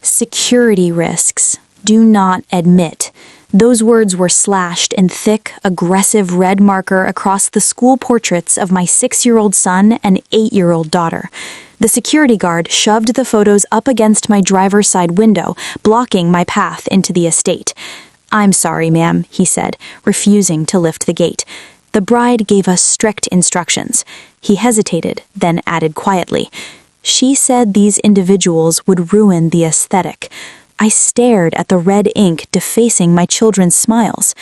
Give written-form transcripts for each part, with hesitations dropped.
Security risks. Do not admit. Those words were slashed in thick, aggressive red marker across the school portraits of my 6-year-old son and 8-year-old daughter. The security guard shoved the photos up against my driver's side window, blocking my path into the estate. "I'm sorry, ma'am," he said, refusing to lift the gate. "The bride gave us strict instructions." He hesitated, then added quietly, "She said these individuals would ruin the aesthetic." I stared at the red ink defacing my children's smiles.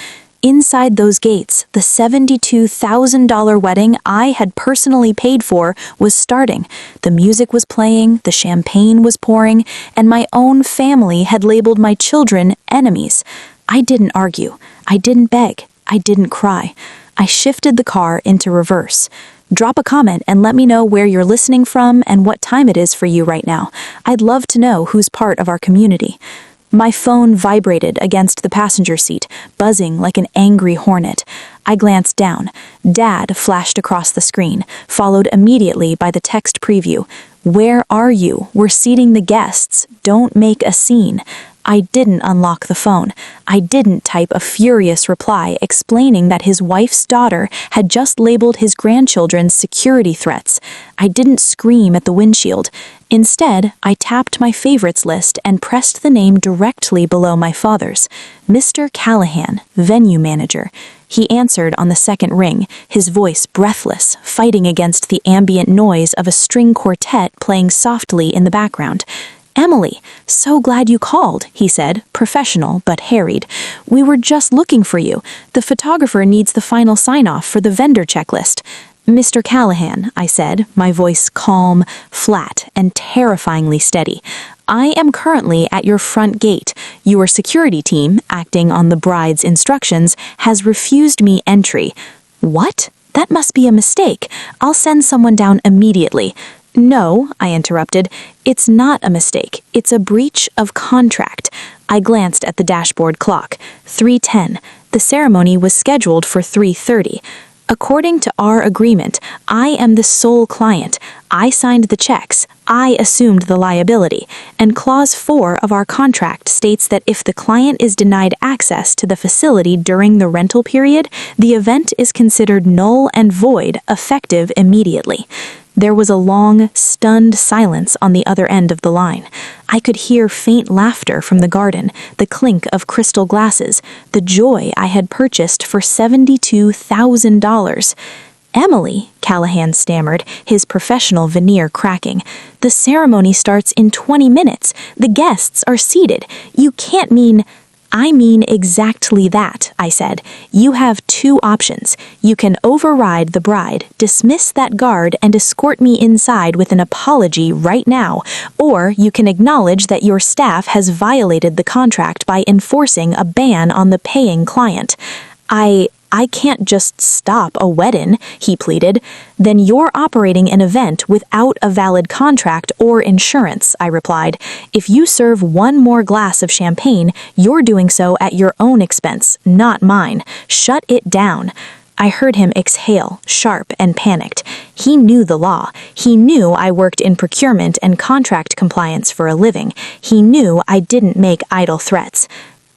Inside those gates, the $72,000 wedding I had personally paid for was starting. The music was playing, the champagne was pouring, and my own family had labeled my children enemies. I didn't argue. I didn't beg. I didn't cry. I shifted the car into reverse. Drop a comment and let me know where you're listening from and what time it is for you right now. I'd love to know who's part of our community. My phone vibrated against the passenger seat, buzzing like an angry hornet. I glanced down. Dad flashed across the screen, followed immediately by the text preview. "Where are you? We're seating the guests. Don't make a scene." I didn't unlock the phone. I didn't type a furious reply explaining that his wife's daughter had just labeled his grandchildren security threats. I didn't scream at the windshield. Instead, I tapped my favorites list and pressed the name directly below my father's. Mr. Callahan, venue manager. He answered on the second ring, his voice breathless, fighting against the ambient noise of a string quartet playing softly in the background. "Emily, so glad you called," he said, professional but harried. "We were just looking for you. The photographer needs the final sign-off for the vendor checklist." "Mr. Callahan," I said, my voice calm, flat, and terrifyingly steady. "I am currently at your front gate. Your security team, acting on the bride's instructions, has refused me entry." "What? That must be a mistake. I'll send someone down immediately." "No," I interrupted, "it's not a mistake. It's a breach of contract." I glanced at the dashboard clock. 3:10. The ceremony was scheduled for 3:30. "According to our agreement, I am the sole client. I signed the checks. I assumed the liability. And Clause 4 of our contract states that if the client is denied access to the facility during the rental period, the event is considered null and void, effective immediately." There was a long, stunned silence on the other end of the line. I could hear faint laughter from the garden, the clink of crystal glasses, the joy I had purchased for $72,000. "Emily," Callahan stammered, his professional veneer cracking, "the ceremony starts in 20 minutes. The guests are seated. You can't mean—" "I mean exactly that," I said. "You have two options. You can override the bride, dismiss that guard, and escort me inside with an apology right now, or you can acknowledge that your staff has violated the contract by enforcing a ban on the paying client." I can't just stop a wedding," he pleaded. "Then you're operating an event without a valid contract or insurance," I replied. "If you serve one more glass of champagne, you're doing so at your own expense, not mine. Shut it down." I heard him exhale, sharp and panicked. He knew the law. He knew I worked in procurement and contract compliance for a living. He knew I didn't make idle threats.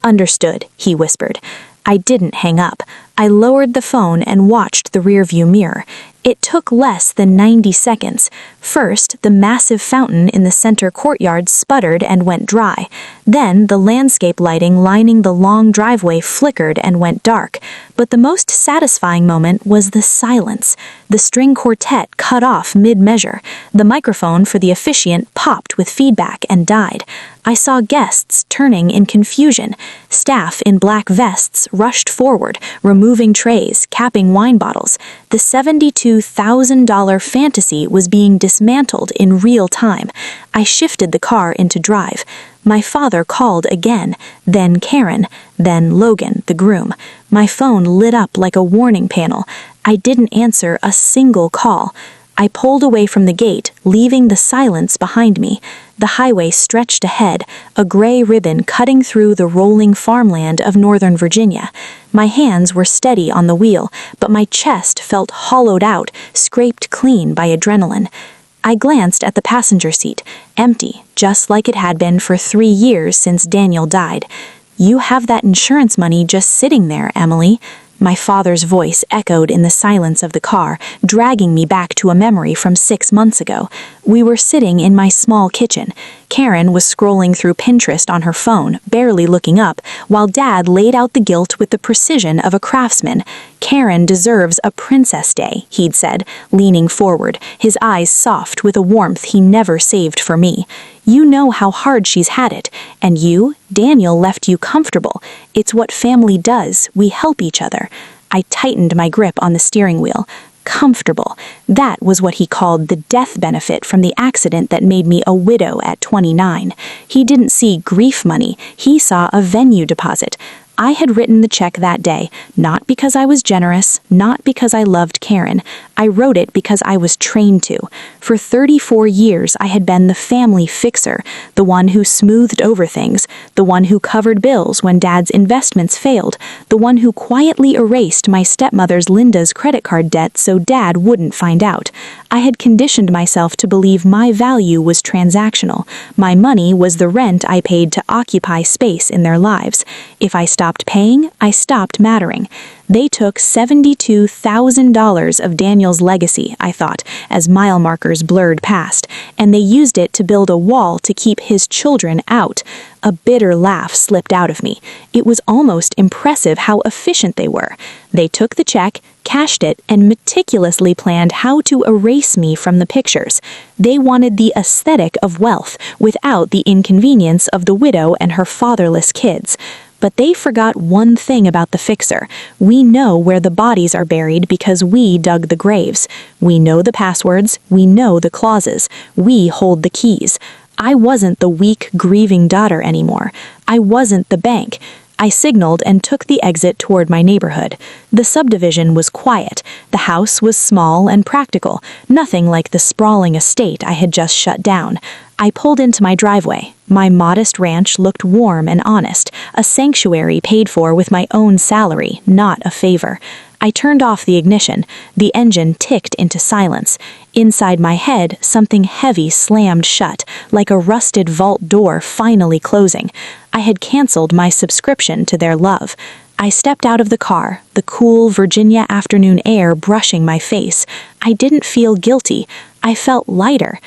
"Understood," he whispered. I didn't hang up. I lowered the phone and watched the rearview mirror. It took less than 90 seconds. First, the massive fountain in the center courtyard sputtered and went dry. Then, the landscape lighting lining the long driveway flickered and went dark. But the most satisfying moment was the silence. The string quartet cut off mid-measure. The microphone for the officiant popped with feedback and died. I saw guests turning in confusion. Staff in black vests rushed forward, removing trays, capping wine bottles. The $72,000 fantasy was being dismantled in real time. I shifted the car into drive. My father called again, then Karen, then Logan, the groom. My phone lit up like a warning panel. I didn't answer a single call. I pulled away from the gate, leaving the silence behind me. The highway stretched ahead, a gray ribbon cutting through the rolling farmland of Northern Virginia. My hands were steady on the wheel, but my chest felt hollowed out, scraped clean by adrenaline. I glanced at the passenger seat, empty, just like it had been for 3 years since Daniel died. "You have that insurance money just sitting there, Emily." My father's voice echoed in the silence of the car, dragging me back to a memory from 6 months ago. We were sitting in my small kitchen. Karen was scrolling through Pinterest on her phone, barely looking up, while Dad laid out the guilt with the precision of a craftsman. "Karen deserves a princess day," he'd said, leaning forward, his eyes soft with a warmth he never saved for me. "You know how hard she's had it, and you, Daniel, left you comfortable. It's what family does, we help each other." I tightened my grip on the steering wheel. Comfortable. That was what he called the death benefit from the accident that made me a widow at 29. He didn't see grief money, he saw a venue deposit. I had written the check that day, not because I was generous, not because I loved Karen. I wrote it because I was trained to. For 34 years, I had been the family fixer, the one who smoothed over things, the one who covered bills when Dad's investments failed, the one who quietly erased my stepmother's Linda's credit card debt so Dad wouldn't find out. I had conditioned myself to believe my value was transactional. My money was the rent I paid to occupy space in their lives. If I stopped paying, I stopped mattering. They took $72,000 of Daniel's legacy, I thought, as mile markers blurred past, and they used it to build a wall to keep his children out. A bitter laugh slipped out of me. It was almost impressive how efficient they were. They took the check, cashed it, and meticulously planned how to erase me from the pictures. They wanted the aesthetic of wealth without the inconvenience of the widow and her fatherless kids. But they forgot one thing about the fixer. We know where the bodies are buried because we dug the graves. We know the passwords. We know the clauses. We hold the keys. I wasn't the weak, grieving daughter anymore. I wasn't the bank. I signaled and took the exit toward my neighborhood. The subdivision was quiet. The house was small and practical, nothing like the sprawling estate I had just shut down. I pulled into my driveway. My modest ranch looked warm and honest, a sanctuary paid for with my own salary, not a favor. I turned off the ignition. The engine ticked into silence. Inside my head, something heavy slammed shut, like a rusted vault door finally closing. I had canceled my subscription to their love. I stepped out of the car, the cool Virginia afternoon air brushing my face. I didn't feel guilty. I felt lighter.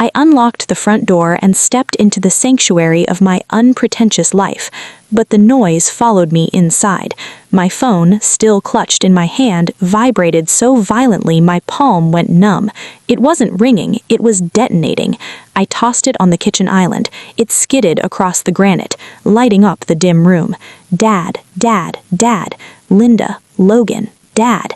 I unlocked the front door and stepped into the sanctuary of my unpretentious life, but the noise followed me inside. My phone, still clutched in my hand, vibrated so violently my palm went numb. It wasn't ringing, it was detonating. I tossed it on the kitchen island. It skidded across the granite, lighting up the dim room. Dad, Dad, Dad. Linda, Logan, Dad.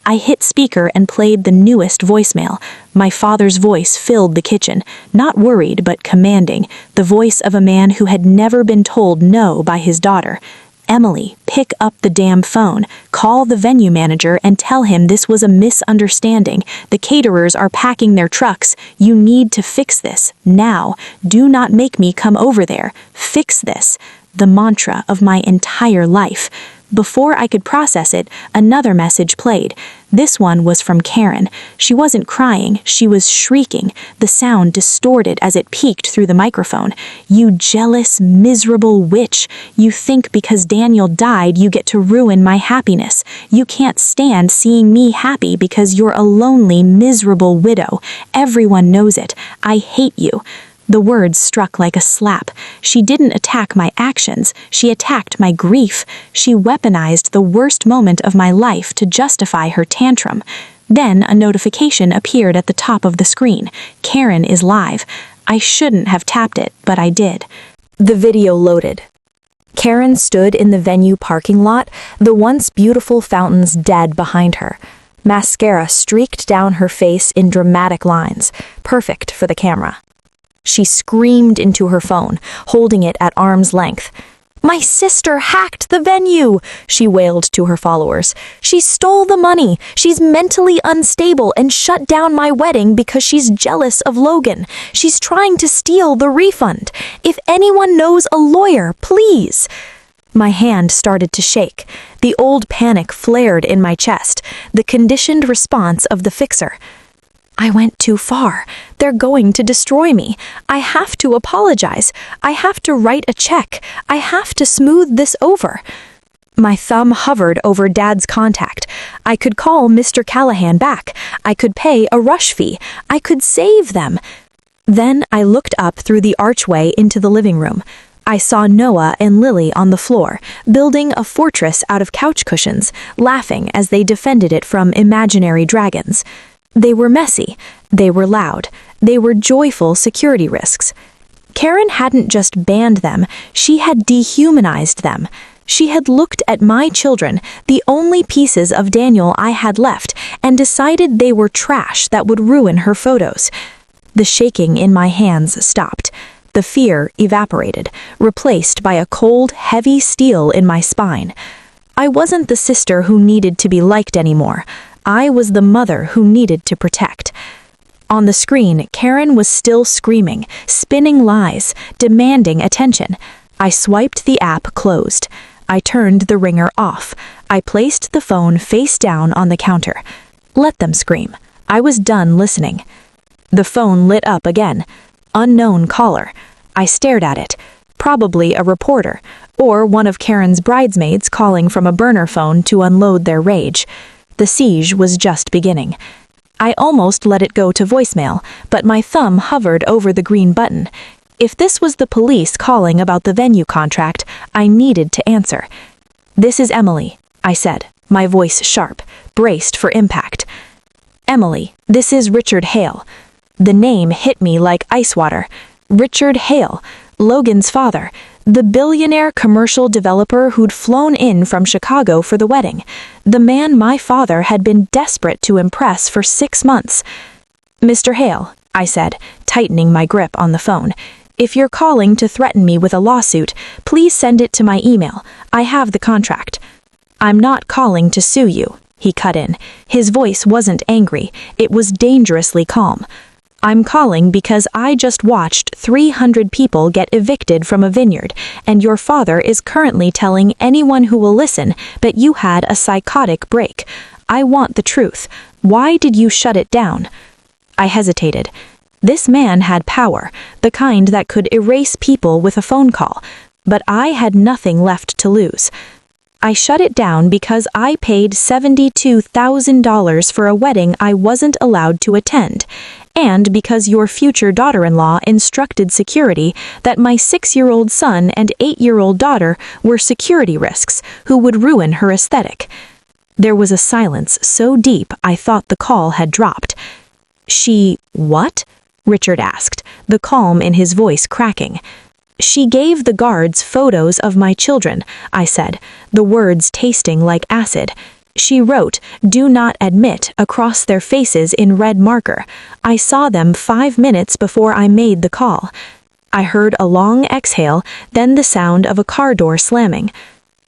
I hit speaker and played the newest voicemail. My father's voice filled the kitchen, not worried but commanding, the voice of a man who had never been told no by his daughter. "Emily, pick up the damn phone. Call the venue manager and tell him this was a misunderstanding. The caterers are packing their trucks. You need to fix this, now. Do not make me come over there. Fix this." The mantra of my entire life. Before I could process it, another message played. This one was from Karen. She wasn't crying, she was shrieking, the sound distorted as it peeked through the microphone. "You jealous, miserable witch. You think because Daniel died you get to ruin my happiness. You can't stand seeing me happy because you're a lonely, miserable widow. Everyone knows it. I hate you." The words struck like a slap. She didn't attack my actions, she attacked my grief. She weaponized the worst moment of my life to justify her tantrum. Then a notification appeared at the top of the screen. Karen is live. I shouldn't have tapped it, but I did. The video loaded. Karen stood in the venue parking lot, the once beautiful fountains dead behind her. Mascara streaked down her face in dramatic lines, perfect for the camera. She screamed into her phone, holding it at arm's length. "My sister hacked the venue," she wailed to her followers. "She stole the money. She's mentally unstable and shut down my wedding because she's jealous of Logan. She's trying to steal the refund. If anyone knows a lawyer, please." My hand started to shake. The old panic flared in my chest, the conditioned response of the fixer. I went too far. They're going to destroy me. I have to apologize. I have to write a check. I have to smooth this over. My thumb hovered over Dad's contact. I could call Mr. Callahan back. I could pay a rush fee. I could save them. Then I looked up through the archway into the living room. I saw Noah and Lily on the floor, building a fortress out of couch cushions, laughing as they defended it from imaginary dragons. They were messy. They were loud. They were joyful security risks. Karen hadn't just banned them, she had dehumanized them. She had looked at my children, the only pieces of Daniel I had left, and decided they were trash that would ruin her photos. The shaking in my hands stopped. The fear evaporated, replaced by a cold, heavy steel in my spine. I wasn't the sister who needed to be liked anymore. I was the mother who needed to protect. On the screen, Karen was still screaming, spinning lies, demanding attention. I swiped the app closed. I turned the ringer off. I placed the phone face down on the counter. Let them scream. I was done listening. The phone lit up again. Unknown caller. I stared at it. Probably a reporter, or one of Karen's bridesmaids calling from a burner phone to unload their rage. The siege was just beginning. I almost let it go to voicemail, but my thumb hovered over the green button. If this was the police calling about the venue contract, I needed to answer. "This is Emily," I said, my voice sharp, braced for impact. "Emily, this is Richard Hale." The name hit me like ice water. Richard Hale, Logan's father, the billionaire commercial developer who'd flown in from Chicago for the wedding, the man my father had been desperate to impress for 6 months. "Mr. Hale," I said, tightening my grip on the phone, "if you're calling to threaten me with a lawsuit, please send it to my email. I have the contract." "I'm not calling to sue you," he cut in. His voice wasn't angry, it was dangerously calm. "I'm calling because I just watched 300 people get evicted from a vineyard, and your father is currently telling anyone who will listen that you had a psychotic break. I want the truth. Why did you shut it down?" I hesitated. This man had power, the kind that could erase people with a phone call, but I had nothing left to lose. "I shut it down because I paid $72,000 for a wedding I wasn't allowed to attend, and because your future daughter-in-law instructed security that my 6-year-old son and 8-year-old daughter were security risks who would ruin her aesthetic." There was a silence so deep I thought the call had dropped. "She what?" Richard asked, the calm in his voice cracking. "She gave the guards photos of my children," I said, the words tasting like acid. "She wrote, 'Do not admit,' across their faces in red marker. I saw them 5 minutes before I made the call." I heard a long exhale, then the sound of a car door slamming.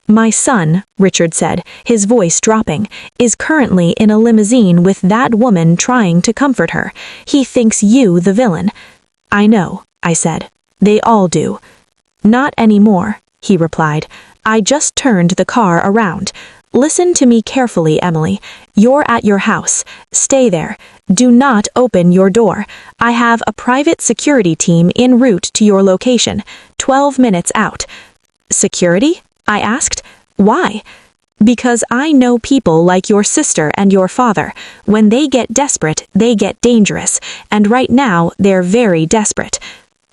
"My son," Richard said, his voice dropping, "is currently in a limousine with that woman trying to comfort her. He thinks you the villain." "I know," I said. "They all do." "Not anymore," he replied. "I just turned the car around. Listen to me carefully, Emily. You're at your house. Stay there. Do not open your door. I have a private security team en route to your location, 12 minutes out." "Security?" I asked. "Why?" "Because I know people like your sister and your father. When they get desperate, they get dangerous, and right now they're very desperate."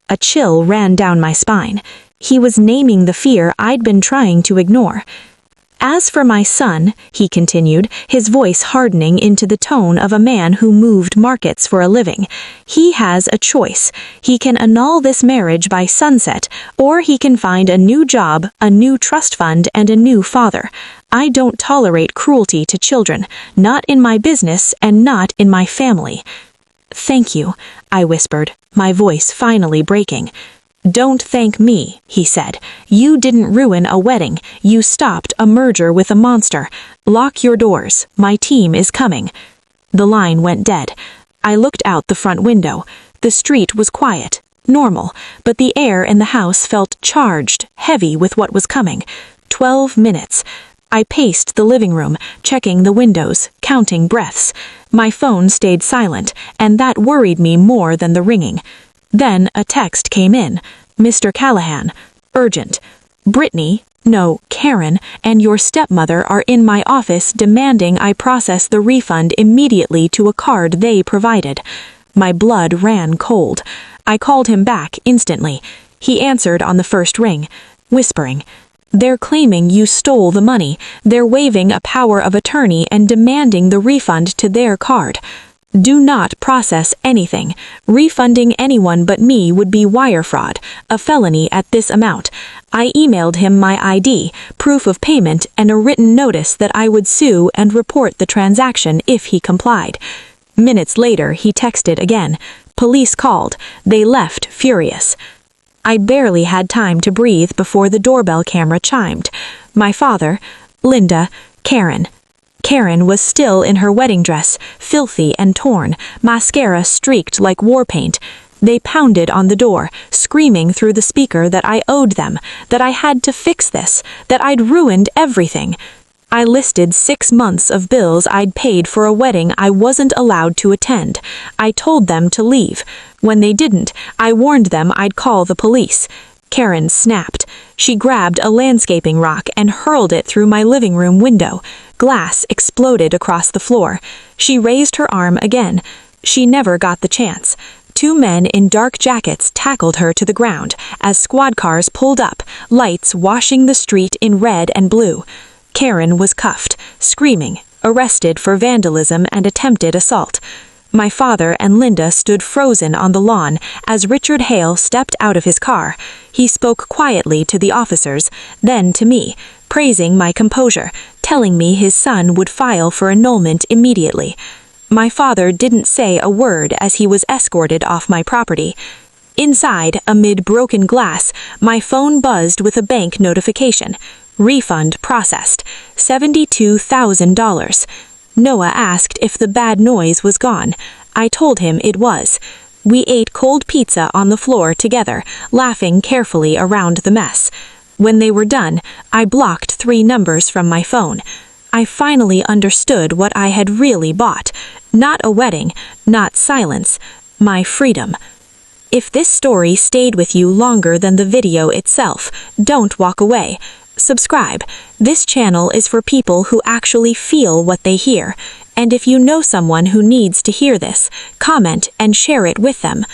A chill ran down my spine. He was naming the fear I'd been trying to ignore. "As for my son," he continued, his voice hardening into the tone of a man who moved markets for a living, "he has a choice. He can annul this marriage by sunset, or he can find a new job, a new trust fund, and a new father. I don't tolerate cruelty to children, not in my business and not in my family." "Thank you," I whispered, my voice finally breaking. "Don't thank me," he said. "You didn't ruin a wedding. You stopped a merger with a monster. Lock your doors. My team is coming." The line went dead. I looked out the front window. The street was quiet, normal, but the air in the house felt charged, heavy with what was coming. 12 minutes. I paced the living room, checking the windows, counting breaths. My phone stayed silent, and that worried me more than the ringing. Then a text came in. Mr. Callahan. Urgent. Brittany, no, Karen, and your stepmother are in my office demanding I process the refund immediately to a card they provided. My blood ran cold. I called him back instantly. He answered on the first ring, whispering, "They're claiming you stole the money. They're waiving a power of attorney and demanding the refund to their card. Do not process anything. Refunding anyone but me would be wire fraud, a felony at this amount." I emailed him my ID, proof of payment, and a written notice that I would sue and report the transaction if he complied. Minutes later, he texted again. Police called. They left furious. I barely had time to breathe before the doorbell camera chimed. My father, Linda, Karen. Karen was still in her wedding dress, filthy and torn, mascara streaked like war paint. They pounded on the door, screaming through the speaker that I owed them, that I had to fix this, that I'd ruined everything. I listed 6 months of bills I'd paid for a wedding I wasn't allowed to attend. I told them to leave. When they didn't, I warned them I'd call the police. Karen snapped. She grabbed a landscaping rock and hurled it through my living room window. Glass exploded across the floor. She raised her arm again. She never got the chance. 2 men in dark jackets tackled her to the ground as squad cars pulled up, lights washing the street in red and blue. Karen was cuffed, screaming, arrested for vandalism and attempted assault. My father and Linda stood frozen on the lawn as Richard Hale stepped out of his car. He spoke quietly to the officers, then to me, praising my composure, telling me his son would file for annulment immediately. My father didn't say a word as he was escorted off my property. Inside, amid broken glass, my phone buzzed with a bank notification. Refund processed. $72,000. Noah asked if the bad noise was gone. I told him it was. We ate cold pizza on the floor together, laughing carefully around the mess. When they were done, I blocked 3 numbers from my phone. I finally understood what I had really bought. Not a wedding, not silence, my freedom. If this story stayed with you longer than the video itself, don't walk away. Subscribe. This channel is for people who actually feel what they hear. And if you know someone who needs to hear this, comment and share it with them.